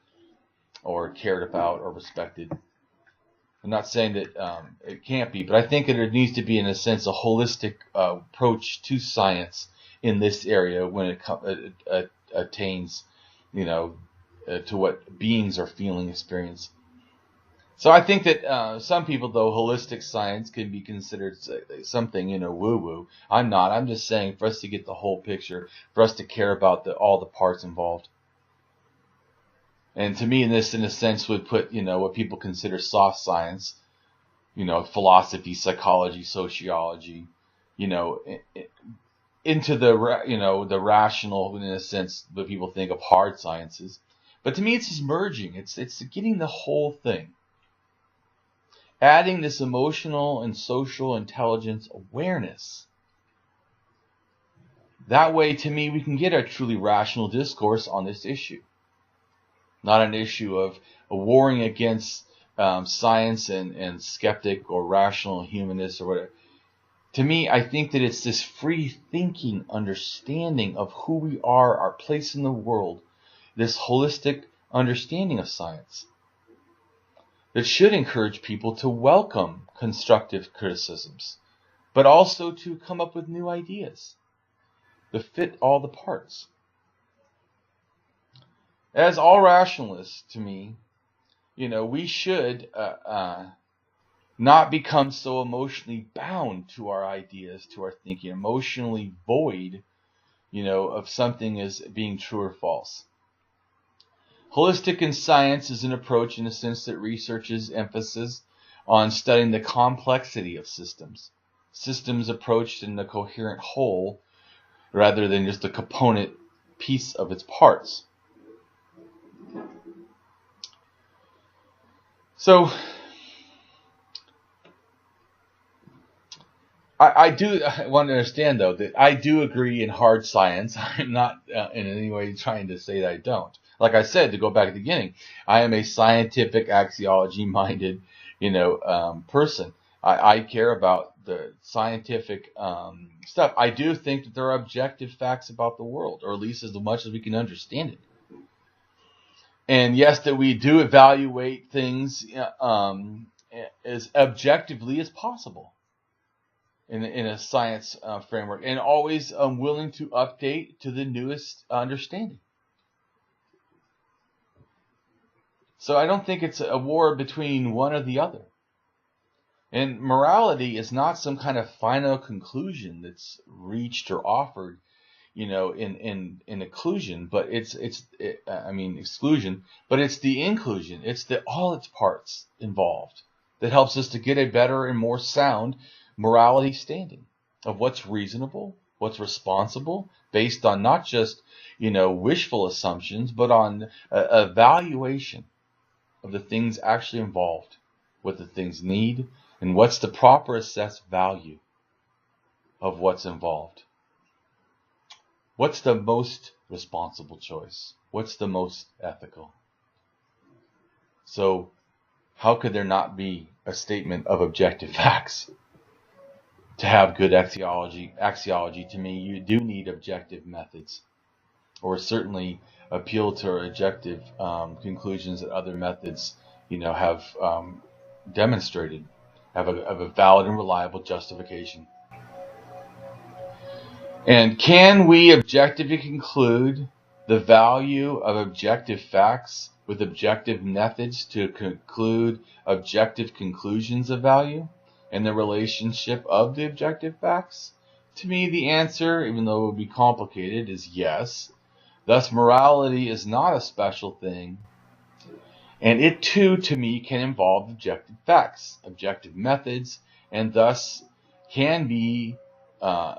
or cared about or respected. I'm not saying that it can't be, but I think that it needs to be, in a sense, a holistic approach to science in this area when it attains, to what beings are feeling, experience. So I think that some people, though, holistic science can be considered something, woo-woo. I'm not. I'm just saying, for us to get the whole picture, for us to care about all the parts involved. And to me, this, in a sense, would put, what people consider soft science, philosophy, psychology, sociology, into the rational, in a sense, what people think of hard sciences. But to me, it's just merging. It's getting the whole thing. Adding this emotional and social intelligence awareness. That way, to me, we can get a truly rational discourse on this issue. Not an issue of warring against science and skeptic or rational humanist or whatever. To me, I think that it's this free-thinking understanding of who we are, our place in the world, this holistic understanding of science that should encourage people to welcome constructive criticisms, but also to come up with new ideas that fit all the parts. As all rationalists, to me, we should not become so emotionally bound to our ideas, to our thinking, emotionally void, of something as being true or false. Holistic in science is an approach, in the sense that researches emphasis on studying the complexity of systems. Systems approached in the coherent whole, rather than just a component piece of its parts. So, I want to understand, though, that I do agree in hard science. I'm not in any way trying to say that I don't. Like I said, to go back to the beginning, I am a scientific axiology-minded, person. I care about the scientific stuff. I do think that there are objective facts about the world, or at least as much as we can understand it. And yes, that we do evaluate things as objectively as possible in a science framework, and always willing to update to the newest understanding. So I don't think it's a war between one or the other. And morality is not some kind of final conclusion that's reached or offered, in exclusion, but exclusion, but it's the inclusion. It's all its parts involved that helps us to get a better and more sound morality standing of what's reasonable, what's responsible, based on not just, wishful assumptions, but on evaluation of the things actually involved, what the things need, and what's the proper assessed value of what's involved. What's the most responsible choice? What's the most ethical? So, how could there not be a statement of objective facts? To have good axiology, to me, you do need objective methods, or certainly appeal to objective conclusions that other methods, have demonstrated, have a valid and reliable justification. And can we objectively conclude the value of objective facts with objective methods to conclude objective conclusions of value and the relationship of the objective facts? To me, the answer, even though it would be complicated, is yes. Thus, morality is not a special thing, and it too, to me, can involve objective facts, objective methods, and thus can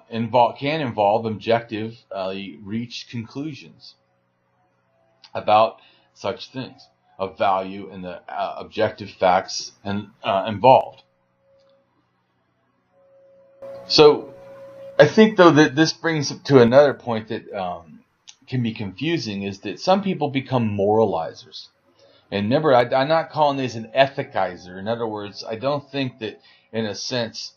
involve objectively reached conclusions about such things of value and the objective facts involved. So, I think, though, that this brings up to another point that can be confusing, is that some people become moralizers. And remember, I'm not calling this an ethicizer. In other words, I don't think that, in a sense,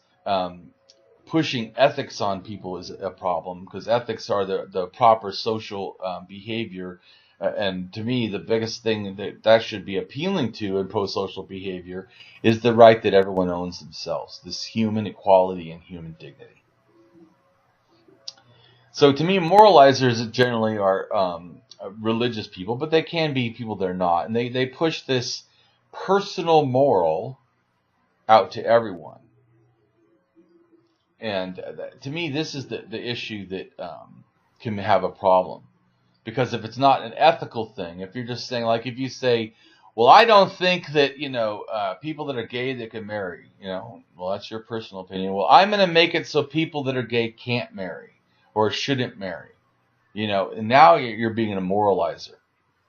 pushing ethics on people is a problem, because ethics are the proper social behavior. And to me, the biggest thing that should be appealing to in pro-social behavior is the right that everyone owns themselves, this human equality and human dignity. So to me, moralizers generally are religious people, but they can be people that are not. And they push this personal moral out to everyone. And to me, this is the issue that can have a problem. Because if it's not an ethical thing, if you're just saying, like, if you say, well, I don't think that, people that are gay that can marry, well, that's your personal opinion. Well, I'm going to make it so people that are gay can't marry or shouldn't marry, and now you're being a moralizer.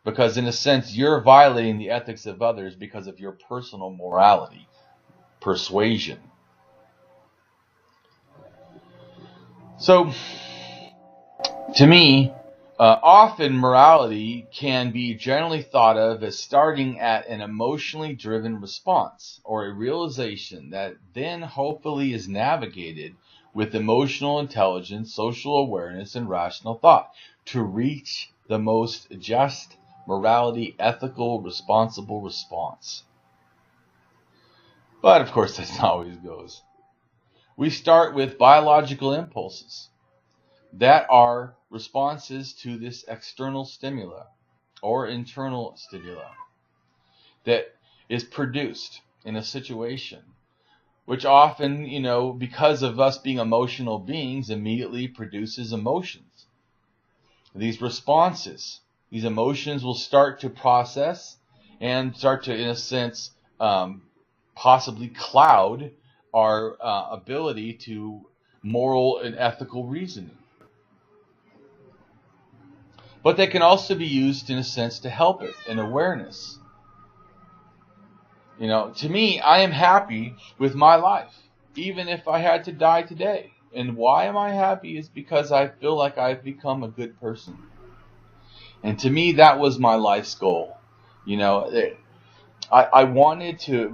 Because in a sense, you're violating the ethics of others because of your personal morality, persuasion. So, to me, often morality can be generally thought of as starting at an emotionally driven response, or a realization that then hopefully is navigated with emotional intelligence, social awareness, and rational thought to reach the most just, morality, ethical, responsible response. But of course, that's not always goes. We start with biological impulses that are responses to this external stimuli or internal stimuli that is produced in a situation, which often, because of us being emotional beings, immediately produces emotions. These responses, these emotions will start to process and start to, in a sense, possibly cloud our ability to moral and ethical reasoning. But they can also be used, in a sense, to help it in awareness. To me, I am happy with my life, even if I had to die today. And why am I happy is because I feel like I've become a good person. And to me, that was my life's goal. I wanted to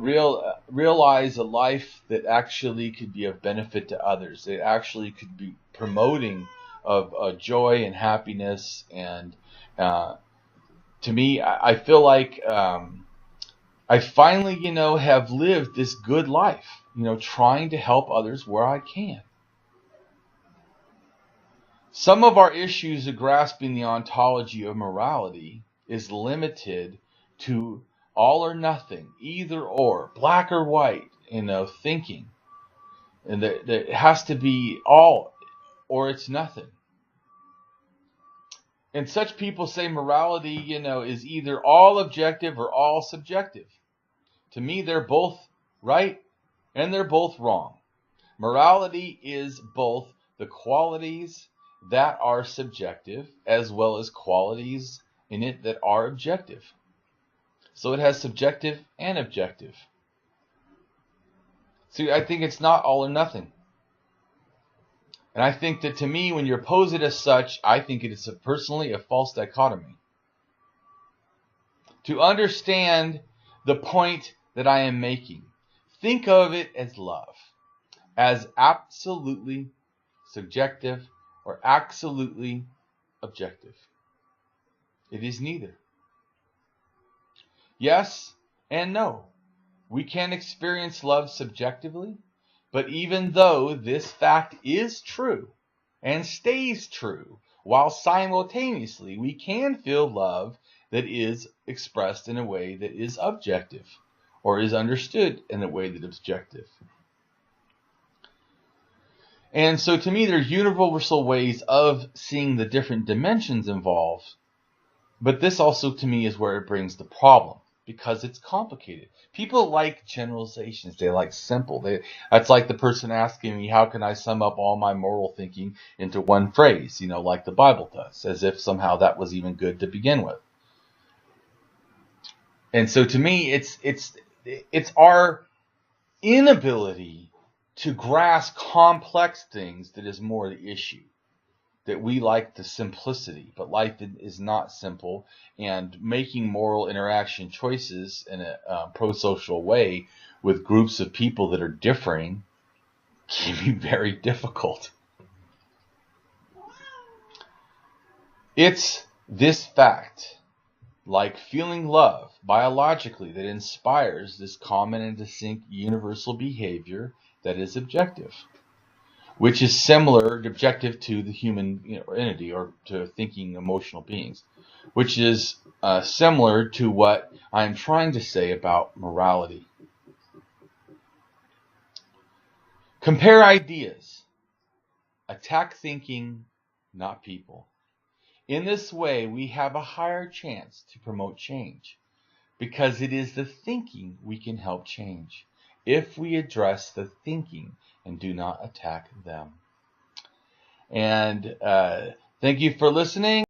realize a life that actually could be of benefit to others. That actually could be promoting of joy and happiness. And to me, I feel like I finally, have lived this good life, trying to help others where I can. Some of our issues of grasping the ontology of morality is limited to all or nothing, either or, black or white, thinking. And that it has to be all or it's nothing. And such people say morality, is either all objective or all subjective. To me, they're both right and they're both wrong. Morality is both the qualities that are subjective as well as qualities in it that are objective. So it has subjective and objective. See, I think it's not all or nothing. And I think that, to me, when you pose it as such, I think it is personally a false dichotomy. To understand the point that I am making, think of it as love, as absolutely subjective or absolutely objective. It is neither. Yes and no. We can experience love subjectively, but even though this fact is true and stays true, while simultaneously we can feel love that is expressed in a way that is objective, or is understood in a way that is objective. And so to me, there's universal ways of seeing the different dimensions involved, but this also to me is where it brings the problem, because it's complicated. People like generalizations. They like simple. That's like the person asking me, how can I sum up all my moral thinking into one phrase, like the Bible does, as if somehow that was even good to begin with. And so to me, it's our inability to grasp complex things that is more the issue. that we like the simplicity, but life is not simple, and making moral interaction choices in a pro-social way with groups of people that are differing can be very difficult. It's this fact, like feeling love biologically, that inspires this common and distinct universal behavior that is objective, which is similar, objective to the human entity, or to thinking emotional beings, which is similar to what I'm trying to say about morality. Compare ideas. Attack thinking, not people. In this way, we have a higher chance to promote change, because it is the thinking we can help change if we address the thinking and do not attack them. And thank you for listening.